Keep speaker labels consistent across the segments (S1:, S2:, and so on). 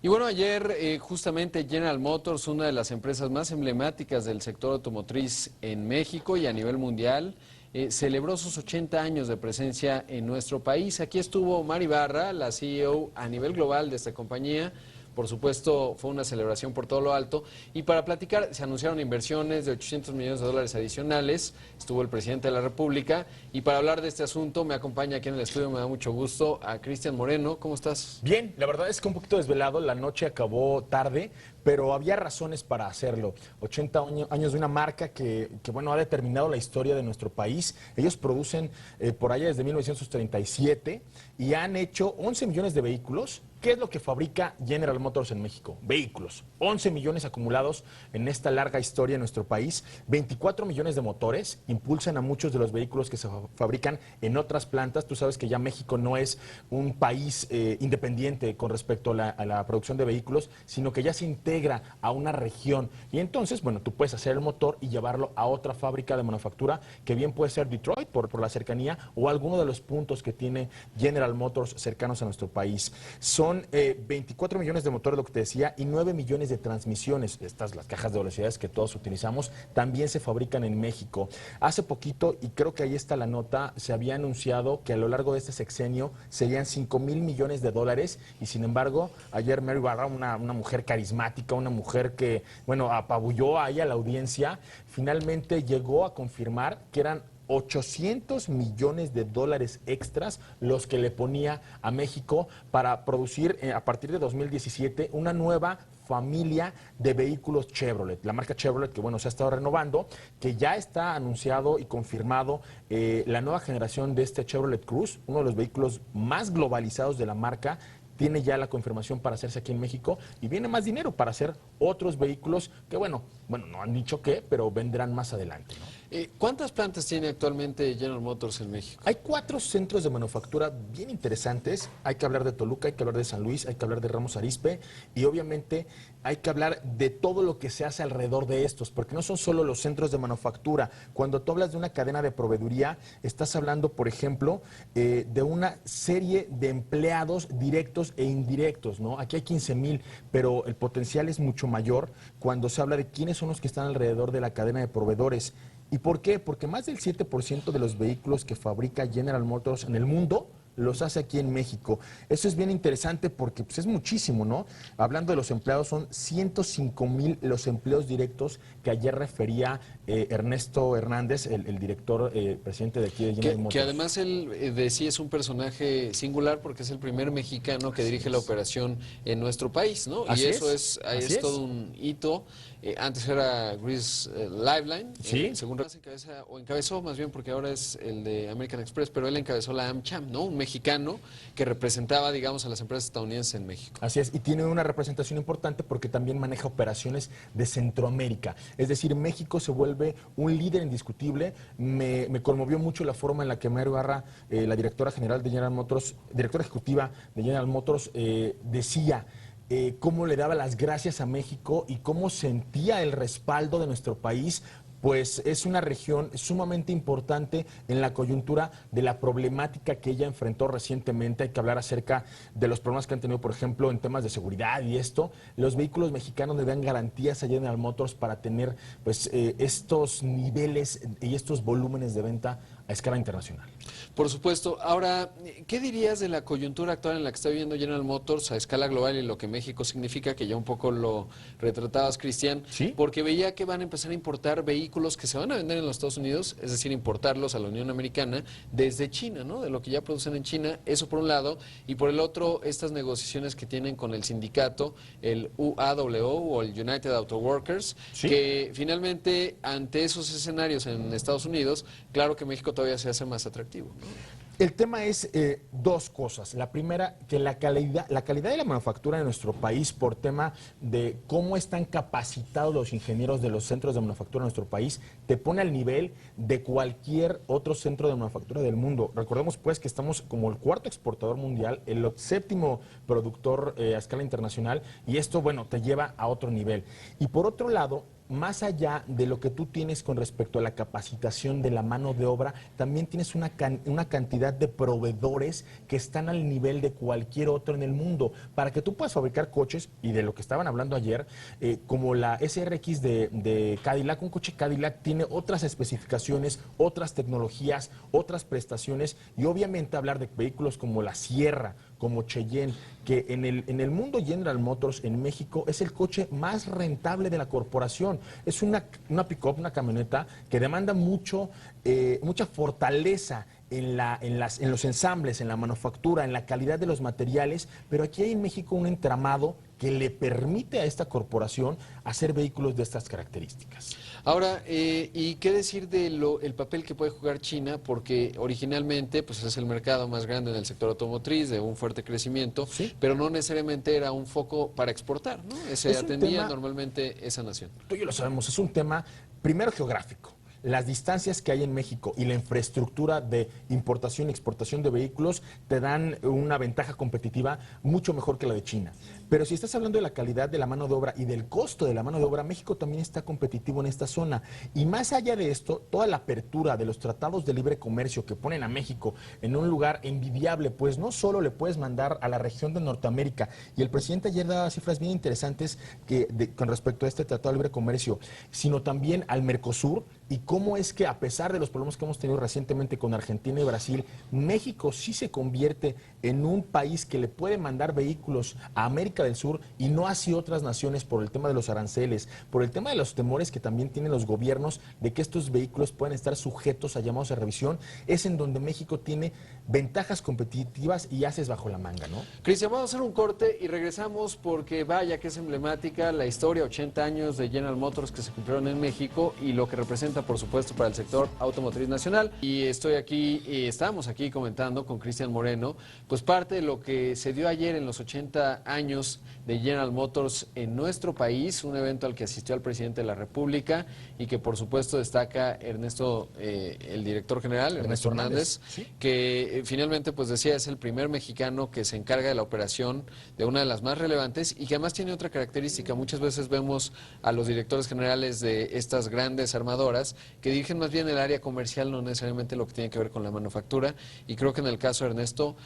S1: Y bueno, ayer justamente General Motors, una de las empresas más emblemáticas del sector automotriz en México y a nivel mundial, celebró sus 80 años de presencia en nuestro país. Aquí estuvo Mari Barra, la CEO a nivel global de esta compañía. Por supuesto, fue una celebración por todo lo alto. Y para platicar, se anunciaron inversiones de 800 millones de dólares adicionales. Estuvo el presidente de la República. Y para hablar de este asunto, me acompaña aquí en el estudio, me da mucho gusto, a Cristian Moreno. ¿Cómo estás?
S2: Bien, la verdad es que un poquito desvelado, la noche acabó tarde, pero había razones para hacerlo. 80 años de una marca que bueno, ha determinado la historia de nuestro país. Ellos producen por allá desde 1937 y han hecho 11 millones de vehículos. ¿Qué es lo que fabrica General Motors en México? Vehículos. 11 millones acumulados en esta larga historia en nuestro país. 24 millones de motores impulsan a muchos de los vehículos que se fabrican en otras plantas. Tú sabes que ya México no es un país independiente con respecto a la producción de vehículos, sino que ya se integra a una región. Y entonces, bueno, tú puedes hacer el motor y llevarlo a otra fábrica de manufactura, que bien puede ser Detroit por la cercanía o alguno de los puntos que tiene General Motors cercanos a nuestro país. Son 24 millones de motores, lo que te decía, y 9 millones de transmisiones. Las cajas de velocidades que todos utilizamos, también se fabrican en México. Hace poquito, y creo que ahí está la nota, se había anunciado que a lo largo de este sexenio serían 5,000 millones de dólares, y sin embargo, ayer Mary Barra, una mujer carismática, una mujer que, bueno, apabulló ahí a la audiencia, finalmente llegó a confirmar que eran 800 millones de dólares extras los que le ponía a México para producir a partir de 2017 una nueva familia de vehículos Chevrolet. La marca Chevrolet que, bueno, se ha estado renovando, que ya está anunciado y confirmado la nueva generación de este Chevrolet Cruze, uno de los vehículos más globalizados de la marca. Tiene ya la confirmación para hacerse aquí en México y viene más dinero para hacer otros vehículos que, bueno, no han dicho qué, pero vendrán más adelante, ¿no?
S1: ¿Cuántas plantas tiene actualmente General Motors en México?
S2: Hay 4 centros de manufactura bien interesantes. Hay que hablar de Toluca, hay que hablar de San Luis, hay que hablar de Ramos Arizpe y obviamente hay que hablar de todo lo que se hace alrededor de estos, porque no son solo los centros de manufactura. Cuando tú hablas de una cadena de proveeduría, estás hablando, por ejemplo, de una serie de empleados directos e indirectos, ¿no? Aquí hay 15,000, pero el potencial es mucho mayor cuando se habla de quiénes son los que están alrededor de la cadena de proveedores. ¿Y por qué? Porque más del 7% de los vehículos que fabrica General Motors en el mundo los hace aquí en México. Eso es bien interesante porque pues, es muchísimo, ¿no? Hablando de los empleados, son 105,000 los empleos directos que ayer refería Ernesto Hernández, el director, presidente de aquí de General Motors.
S1: Que además él de sí es un personaje singular porque es el primer mexicano que dirige la operación en nuestro país, ¿no?
S2: Así
S1: y eso
S2: es,
S1: es todo un hito. Antes era Grease Liveline,
S2: ¿sí?
S1: Según encabezó más bien porque ahora es el de American Express, pero él encabezó la AmCham, ¿no? Un mexicano que representaba, digamos, a las empresas estadounidenses en México.
S2: Así es, y tiene una representación importante porque también maneja operaciones de Centroamérica. Es decir, México se vuelve un líder indiscutible. Me conmovió mucho la forma en la que Mary Barra, la directora general de General Motors, directora ejecutiva de General Motors, decía cómo le daba las gracias a México y cómo sentía el respaldo de nuestro país, pues es una región sumamente importante en la coyuntura de la problemática que ella enfrentó recientemente. Hay que hablar acerca de los problemas que han tenido, por ejemplo, en temas de seguridad y esto. Los vehículos mexicanos le dan garantías a General Motors para tener pues estos niveles y estos volúmenes de venta a escala internacional.
S1: Por supuesto. Ahora, ¿qué dirías de la coyuntura actual en la que está viviendo General Motors a escala global y lo que México significa, que ya un poco lo retratabas, Cristian?
S2: ¿Sí?
S1: Porque veía que van a empezar a importar vehículos que se van a vender en los Estados Unidos, es decir, importarlos a la Unión Americana desde China, ¿no? De lo que ya producen en China, eso por un lado, y por el otro, estas negociaciones que tienen con el sindicato, el UAW o el United Auto Workers,
S2: ¿sí?
S1: Que finalmente, ante esos escenarios en Estados Unidos, claro que México todavía se hace más atractivo, ¿no?
S2: El tema es dos cosas. La primera, que la calidad de la manufactura de nuestro país, por tema de cómo están capacitados los ingenieros de los centros de manufactura de nuestro país, te pone al nivel de cualquier otro centro de manufactura del mundo. Recordemos pues que estamos como el 4º exportador mundial, el 7º productor a escala internacional, y esto, bueno, te lleva a otro nivel. Y por otro lado, más allá de lo que tú tienes con respecto a la capacitación de la mano de obra, también tienes una cantidad de proveedores que están al nivel de cualquier otro en el mundo. Para que tú puedas fabricar coches, y de lo que estaban hablando ayer, como la SRX de Cadillac, un coche Cadillac tiene otras especificaciones, otras tecnologías, otras prestaciones, y obviamente hablar de vehículos como la Sierra, como Cheyenne, que en el mundo General Motors en México es el coche más rentable de la corporación. Es una pick-up, una camioneta que demanda mucha fortaleza en los ensambles, en la manufactura, en la calidad de los materiales, pero aquí hay en México un entramado que le permite a esta corporación hacer vehículos de estas características.
S1: Ahora, ¿y qué decir de el papel que puede jugar China? Porque originalmente pues, es el mercado más grande en el sector automotriz, de un fuerte crecimiento,
S2: ¿Sí?
S1: pero no necesariamente era un foco para exportar, ¿no? Se
S2: Es un
S1: atendía
S2: tema,
S1: normalmente esa nación.
S2: tú y yo lo sabemos, es un tema primero geográfico. Las distancias que hay en México y la infraestructura de importación y exportación de vehículos te dan una ventaja competitiva mucho mejor que la de China. Pero si estás hablando de la calidad de la mano de obra y del costo de la mano de obra, México también está competitivo en esta zona. Y más allá de esto, toda la apertura de los tratados de libre comercio que ponen a México en un lugar envidiable, pues no solo le puedes mandar a la región de Norteamérica, y el presidente ayer daba cifras bien interesantes con respecto a este tratado de libre comercio, sino también al Mercosur, y cómo es que a pesar de los problemas que hemos tenido recientemente con Argentina y Brasil, México sí se convierte en un país que le puede mandar vehículos a América del Sur y no así otras naciones por el tema de los aranceles, por el tema de los temores que también tienen los gobiernos de que estos vehículos puedan estar sujetos a llamados de revisión. Es en donde México tiene ventajas competitivas y haces bajo la manga, ¿no?
S1: Cristian, vamos a hacer un corte y regresamos porque vaya que es emblemática la historia, 80 años de General Motors que se cumplieron en México y lo que representa, por supuesto, para el sector automotriz nacional. Y estamos aquí comentando con Cristian Moreno, pues parte de lo que se dio ayer en los 80 años de General Motors en nuestro país, un evento al que asistió el presidente de la República y que, por supuesto, destaca Ernesto, el director general, Ernesto Hernández,
S2: ¿sí?
S1: que finalmente, pues decía, es el primer mexicano que se encarga de la operación de una de las más relevantes y que además tiene otra característica. Muchas veces vemos a los directores generales de estas grandes armadoras que dirigen más bien el área comercial, no necesariamente lo que tiene que ver con la manufactura, y creo que en el caso de Ernesto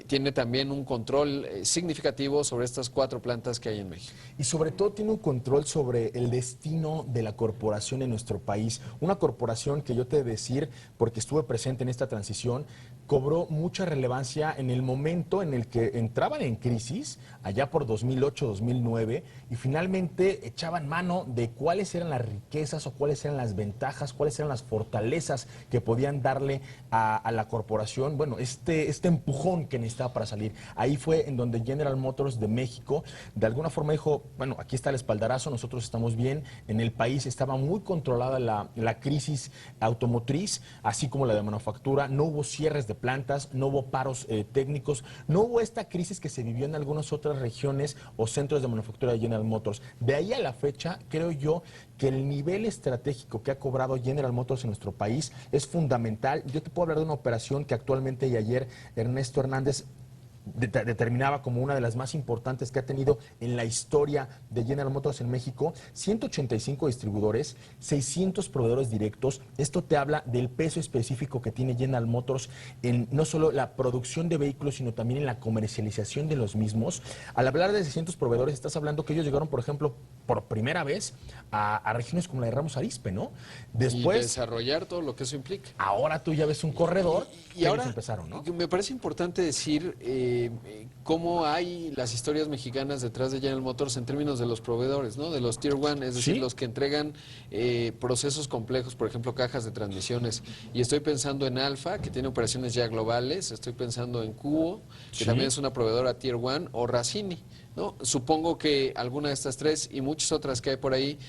S1: tiene también un control significativo sobre estas 4 plantas que hay en México.
S2: Y sobre todo tiene un control sobre el destino de la corporación en nuestro país. Una corporación que yo te he de decir, porque estuve presente en esta transición, cobró mucha relevancia en el momento en el que entraban en crisis, allá por 2008-2009, y finalmente echaban mano de cuáles eran las riquezas o cuáles eran las ventajas, cuáles eran las fortalezas que podían darle a la corporación, bueno, este empujón que necesitaba para salir. Ahí fue en donde General Motors de México de alguna forma dijo, bueno, aquí está el espaldarazo, nosotros estamos bien. En el país estaba muy controlada la crisis automotriz, así como la de manufactura. No hubo cierres de plantas, no hubo paros técnicos, no hubo esta crisis que se vivió en algunas otras regiones o centros de manufactura de General Motors. De ahí a la fecha, creo yo que el nivel estratégico que ha cobrado General Motors en nuestro país es fundamental. Yo te puedo hablar de una operación que actualmente y ayer Ernesto Hernández determinaba como una de las más importantes que ha tenido en la historia de General Motors en México. 185 distribuidores, 600 proveedores directos. Esto te habla del peso específico que tiene General Motors en no solo la producción de vehículos, sino también en la comercialización de los mismos. Al hablar de 600 proveedores, estás hablando que ellos llegaron, por ejemplo, por primera vez a regiones como la de Ramos Arizpe, ¿no?
S1: Después, y desarrollar todo lo que eso implica.
S2: Ahora tú ya ves un corredor
S1: y ahora
S2: ellos empezaron, ¿no?
S1: Me parece importante decir cómo hay las historias mexicanas detrás de General Motors en términos de los proveedores, ¿no? De los Tier 1, es decir,
S2: ¿sí?
S1: Los que entregan procesos complejos, por ejemplo, cajas de transmisiones. Y estoy pensando en Alfa, que tiene operaciones ya globales, estoy pensando en Cubo, que
S2: ¿sí?
S1: también es una proveedora Tier 1, o Racini, ¿no? Supongo que alguna de estas 3 y muchas otras que hay por ahí,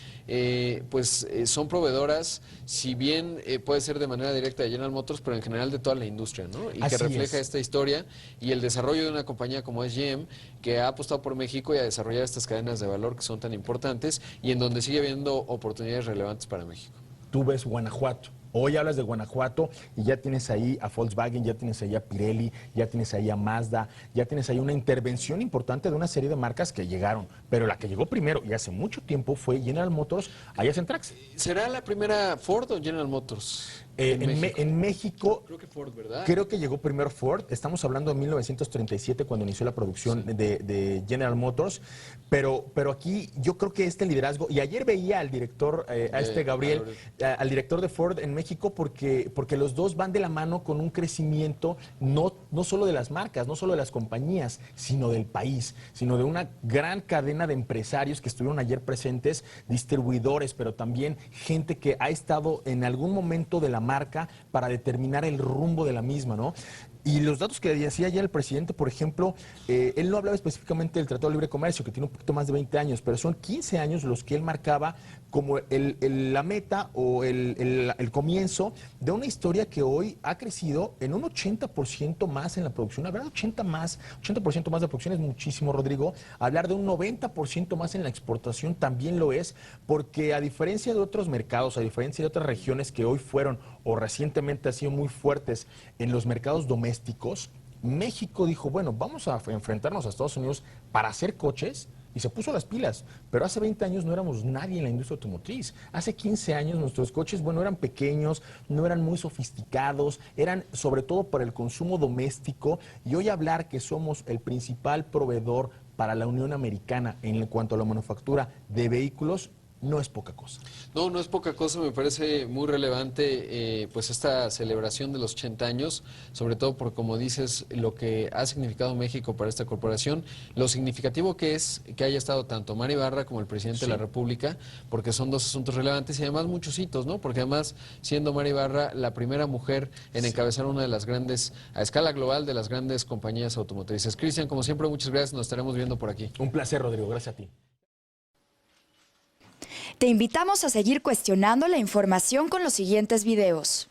S1: son proveedoras, si bien puede ser de manera directa de General Motors, pero en general de toda la industria, ¿no? Y
S2: Así
S1: que refleja
S2: es.
S1: esta historia y el desarrollo de una compañía como es GM, que ha apostado por México y a desarrollar estas cadenas de valor que son tan importantes y en donde sigue habiendo oportunidades relevantes para México.
S2: Tú ves Guanajuato, Hoy hablas de Guanajuato y ya tienes ahí a Volkswagen, ya tienes ahí a Pirelli, ya tienes ahí a Mazda, ya tienes ahí una intervención importante de una serie de marcas que llegaron. Pero la que llegó primero y hace mucho tiempo fue General Motors allá en Trax.
S1: ¿Será la primera Ford o General Motors?
S2: En México,
S1: Creo que Ford, ¿verdad?
S2: creo que llegó primero Ford. Estamos hablando de 1937 cuando inició la producción de General Motors. Pero aquí yo creo que este liderazgo, y ayer veía al director, Gabriel, al director de Ford en México, porque los dos van de la mano con un crecimiento no solo de las marcas, no solo de las compañías, sino del país, sino de una gran cadena de empresarios que estuvieron ayer presentes, distribuidores, pero también gente que ha estado en algún momento de la marca para determinar el rumbo de la misma, ¿no? Y los datos que decía ya el presidente, por ejemplo, él no hablaba específicamente del Tratado de Libre Comercio, que tiene un poquito más de 20 años, pero son 15 años los que él marcaba como la meta o el comienzo de una historia que hoy ha crecido en un 80% más en la producción. Hablar de 80% más de producción es muchísimo, Rodrigo. Hablar de un 90% más en la exportación también lo es, porque a diferencia de otros mercados, a diferencia de otras regiones que hoy fueron o recientemente han sido muy fuertes en los mercados domésticos, México dijo, bueno, vamos a enfrentarnos a Estados Unidos para hacer coches, y se puso las pilas. Pero hace 20 años no éramos nadie en la industria automotriz. Hace 15 años nuestros coches, bueno, eran pequeños, no eran muy sofisticados, eran sobre todo para el consumo doméstico. Y hoy hablar que somos el principal proveedor para la Unión Americana en cuanto a la manufactura de vehículos, no es poca cosa.
S1: No, no es poca cosa, me parece muy relevante pues esta celebración de los 80 años, sobre todo por, como dices, lo que ha significado México para esta corporación, lo significativo que es que haya estado tanto Mara Ibarra como el presidente de la República, porque son dos asuntos relevantes y además muchos hitos, ¿no? Porque además, siendo Mara Ibarra la primera mujer en encabezar una de las grandes, a escala global, de las grandes compañías automotrices. Cristian, como siempre, muchas gracias, nos estaremos viendo por aquí.
S2: Un placer, Rodrigo, gracias a ti.
S3: Te invitamos a seguir cuestionando la información con los siguientes videos.